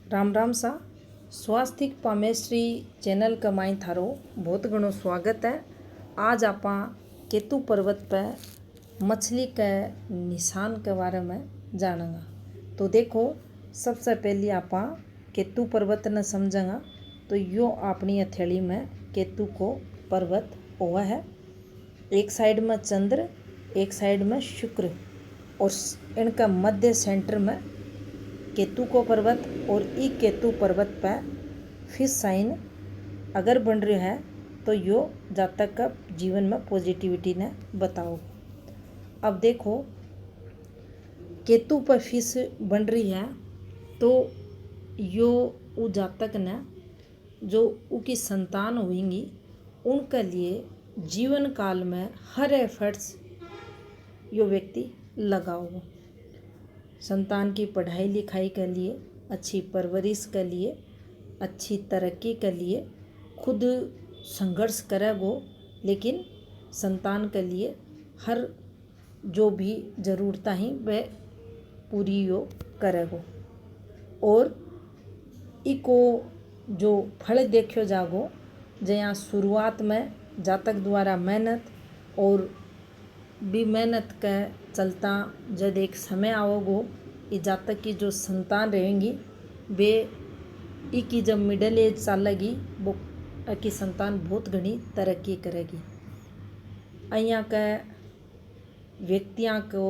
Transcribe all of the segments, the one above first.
राम राम सा स्वास्थ्य पामेश्री चैनल का माई थारो बहुत घणो स्वागत है। आज आप केतु पर्वत पर मछली के निशान के बारे में जानेंगे। तो देखो, सबसे पहले आप केतु पर्वत ने समझेंगे तो यो अपनी हथेली में केतु को पर्वत हुआ है। एक साइड में चंद्र, एक साइड में शुक्र और इनका मध्य सेंटर में केतु को पर्वत और ई केतु पर्वत पर फिश साइन अगर बन रहा है तो यो जातक का जीवन में पॉजिटिविटी ने बताओ। अब देखो, केतु पर फिश बन रही है तो यो उ जातक ने जो उनकी संतान होंगी उनके लिए जीवन काल में हर एफर्ट्स यो व्यक्ति लगाओ। संतान की पढ़ाई लिखाई के लिए, अच्छी परवरिश के लिए, अच्छी तरक्की के लिए खुद संघर्ष करेगो, लेकिन संतान के लिए हर जो भी ज़रूरत है वह पूरी यो करेगो। और इको जो फल देखो जागो, जहाँ शुरुआत में जातक द्वारा मेहनत और भी मेहनत के चलता जब एक समय आओगो, ये जातक की जो संतान रहेंगी वे की जब मिडिल एज चलेगी वो की संतान बहुत घनी तरक्की करेगी। अइयाँ के व्यक्तियों को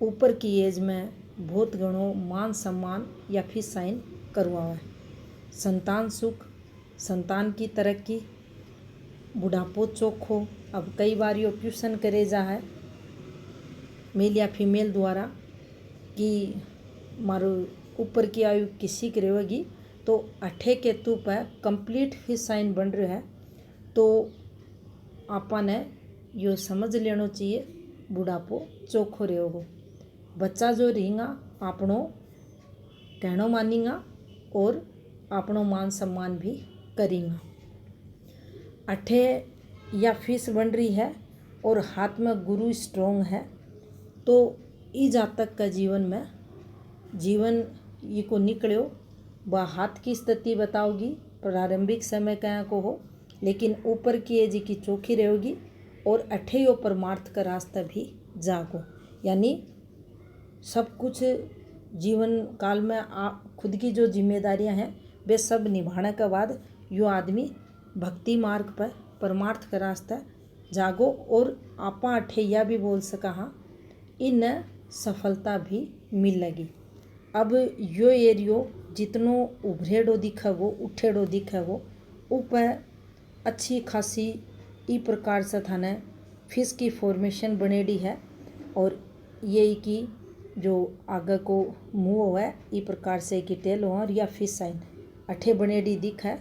ऊपर की एज में बहुत घणो मान सम्मान या फिर साइन करवावे। संतान सुख, संतान की तरक्की, बुढ़ापो चोखो। अब कई बार यो क्वेश्चन करे जा है मेल या फीमेल द्वारा कि मारो ऊपर की आयु किसी की रहेगी, तो अठे केतु पर कंप्लीट फिश साइन बन रहा है तो आपने यो समझ लेना चाहिए बुढ़ापो चोखो रहेगो। बच्चा जो रहेगा आपनो कहनो मानेगा और आपनो मान सम्मान भी करेगा। अठे या फिश बन रही है और हाथ में गुरु स्ट्रोंग है तो ई जातक का जीवन में जीवन ये को निकलो वह हाथ की स्थिति बताओगी। प्रारंभिक समय क्या को हो, लेकिन ऊपर की एज की चौखी रहेगी और अठे यो परमार्थ का रास्ता भी जागो। यानी सब कुछ जीवन काल में खुद की जो जिम्मेदारियां हैं वे सब निभाने के बाद यो आदमी भक्ति मार्ग पर परमार्थ का रास्ता जागो और आपा अठे यह भी बोल सका हाँ इन सफलता भी मिलेगी। अब यो एरियो जितनो उभरेडो दिखेगो, उठेडो दिखेगो, ऊपर अच्छी खासी ई प्रकार से थाने फिश की फॉर्मेशन बनेडी है और ये की जो आगे को मुँह है ई प्रकार से की टेल हो और या फिश साइन अठे बनेडी दिख है।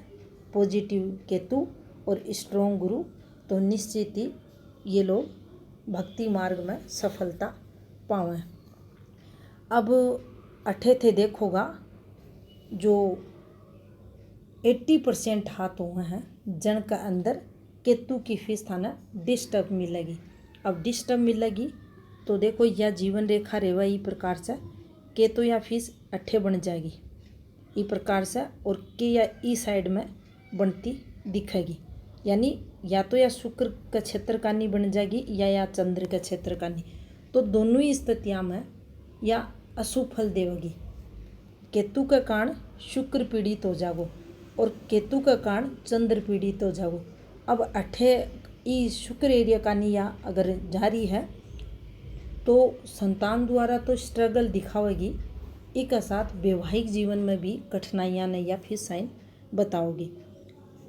पॉजिटिव केतु और स्ट्रॉन्ग गुरु, तो निश्चित ही ये लोग भक्ति मार्ग में सफलता पावें। अब अठे थे देखोगा जो 80% हाथ हुए हैं जन का अंदर केतु की फिश थाना डिस्टर्ब मिलेगी। अब डिस्टर्ब मिलेगी तो देखो यह जीवन रेखा रेवा ई प्रकार से केतु या फिश अठे बन जाएगी ई प्रकार से और के या ई साइड में बनती दिखेगी। यानी या तो या शुक्र का क्षेत्र का नहीं बन जाएगी या चंद्र का क्षेत्र का नहीं, तो दोनों ही स्थितियाँ में या अशुभ फल देगी। केतु का कारण शुक्र पीड़ित हो जागो और केतु का कारण चंद्र पीड़ित हो जागो। अब अठे ई शुक्र एरिया का नहीं या अगर जारी है तो संतान द्वारा तो स्ट्रगल दिखावेगी, एक साथ वैवाहिक जीवन में भी कठिनाइयाँ ने या फिर साइन बताओगी।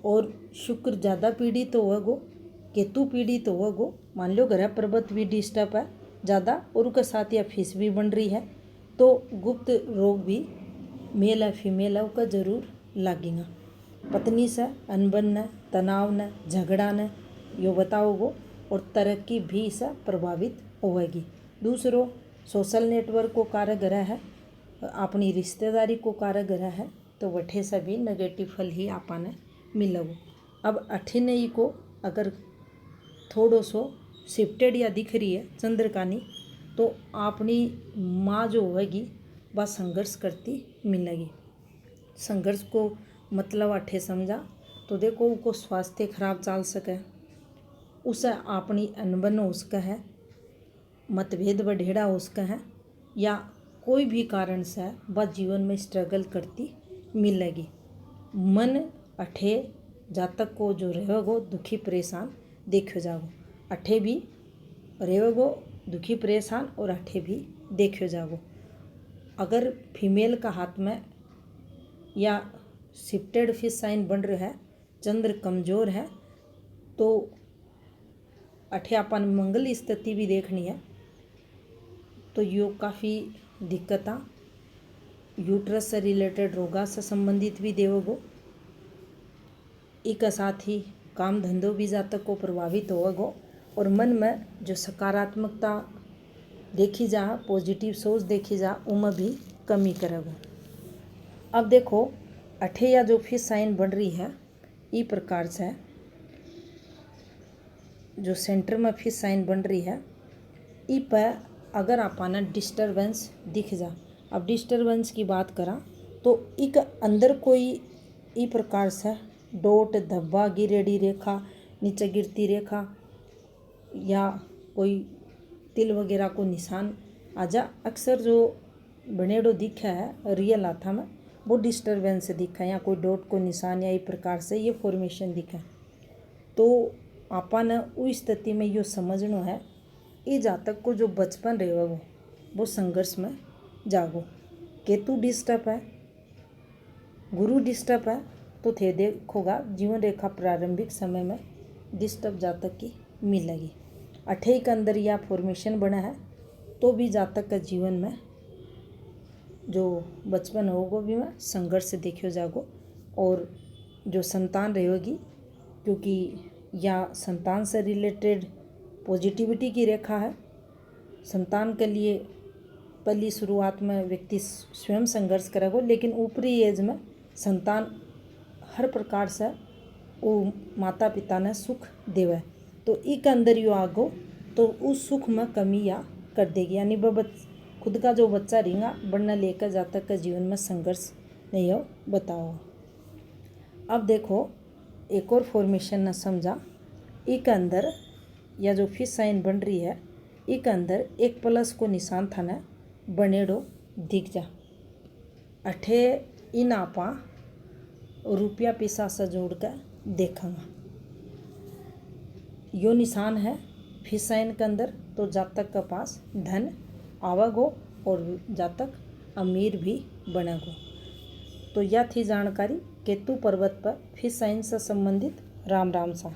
और शुक्र ज़्यादा पीड़ित तो होगो, केतु पीड़ित तो होगो। मान लो ग्रह पर्वत भी डिस्टर्ब है ज़्यादा और उसके साथ या फिश भी बन रही है तो गुप्त रोग भी मेल है फीमेल है उसका जरूर लगेगा। पत्नी से अनबन न, तनाव न, झगड़ा न यो बताओगो और तरक्की भी इससे प्रभावित होगी। दूसरों सोशल नेटवर्क को कार्य ग्रह है, अपनी रिश्तेदारी को कार्य ग्रह है तो वठे से भी नेगेटिव फल ही आपने मिलेगो। अब अठिनई को अगर थोड़ो सो शिफ्टेड या दिख रही है चंद्रकानी तो अपनी माँ जो होगी वह संघर्ष करती मिलेगी। संघर्ष को मतलब अठे समझा तो देखो को स्वास्थ्य खराब चल सके, उसे अपनी अनबन हो सके है, मतभेद बढ़ेड़ा हो सके है, या कोई भी कारण से वह जीवन में स्ट्रगल करती मिलेगी। मन अठे जातक को जो रहेगो दुखी परेशान देखो जागो, अठे भी रहेगो दुखी परेशान और अठे भी देखो जागो। अगर फीमेल का हाथ में या शिफ्टेड फिश साइन बन रहा है, चंद्र कमजोर है, तो अठे अपन मंगल स्थिति भी देखनी है, तो यो काफ़ी दिक्कत यूट्रस से रिलेटेड रोगा से संबंधित भी देवगो। इसका साथ ही काम धंधों भी जातक को प्रभावित होगो और मन में जो सकारात्मकता देखी जा, पॉजिटिव सोच देखी जा, उनमें भी कमी करेगो। अब देखो अठे या जो फिश साइन बन रही है, इस प्रकार से जो सेंटर में फिश साइन बन रही है, इस पर अगर आपने डिस्टर्बेंस दिख जा, अब डिस्टर्बेंस की बात करा तो एक अंदर कोई इस प्रकार से डॉट धब्बा गिरेड़ी रेखा, नीचे गिरती रेखा या कोई तिल वगैरह को निशान आजा, अक्सर जो बनेड़ो दिखा है रियल हाथा में वो डिस्टर्बेंस दिखा, या कोई डॉट को निशान या इस प्रकार से ये फॉर्मेशन दिखा। तो आपन उस स्थिति में यो समझना है ये जातक को जो बचपन रहेगा वो संघर्ष में जागो। केतु डिस्टर्ब है, गुरु डिस्टर्ब है, तो थे देखोगा जीवन रेखा प्रारंभिक समय में डिस्टर्ब जातक की मिलेगी। अठे के अंदर या फॉर्मेशन बना है तो भी जातक का जीवन में जो बचपन होगा भी में संघर्ष देखियो जागो। और जो संतान रहेगी, क्योंकि या संतान से रिलेटेड पॉजिटिविटी की रेखा है, संतान के लिए पहली शुरुआत में व्यक्ति स्वयं संघर्ष करेगा, लेकिन ऊपरी एज में संतान हर प्रकार से वो माता पिता ने सुख देवे, तो एक अंदर यो आगो तो उस सुख में कमी या कर देगी, यानी वह खुद का जो बच्चा रहेगा बढ़ने लेकर जातक का जीवन में संघर्ष नहीं हो बताओ। अब देखो एक और फॉर्मेशन न समझा, एक अंदर या जो फिश साइन बन रही है, एक अंदर एक प्लस को निशान था न बनेड़ो दिख जा। अठे इन आपा रुपया पैसा से जोड़ कर देखेंगे, यो निशान है फिश साइन के अंदर, तो जातक के पास धन आवगो और जातक अमीर भी बनेगो। तो यह थी जानकारी केतु पर्वत पर फिश साइन से संबंधित। राम राम सा।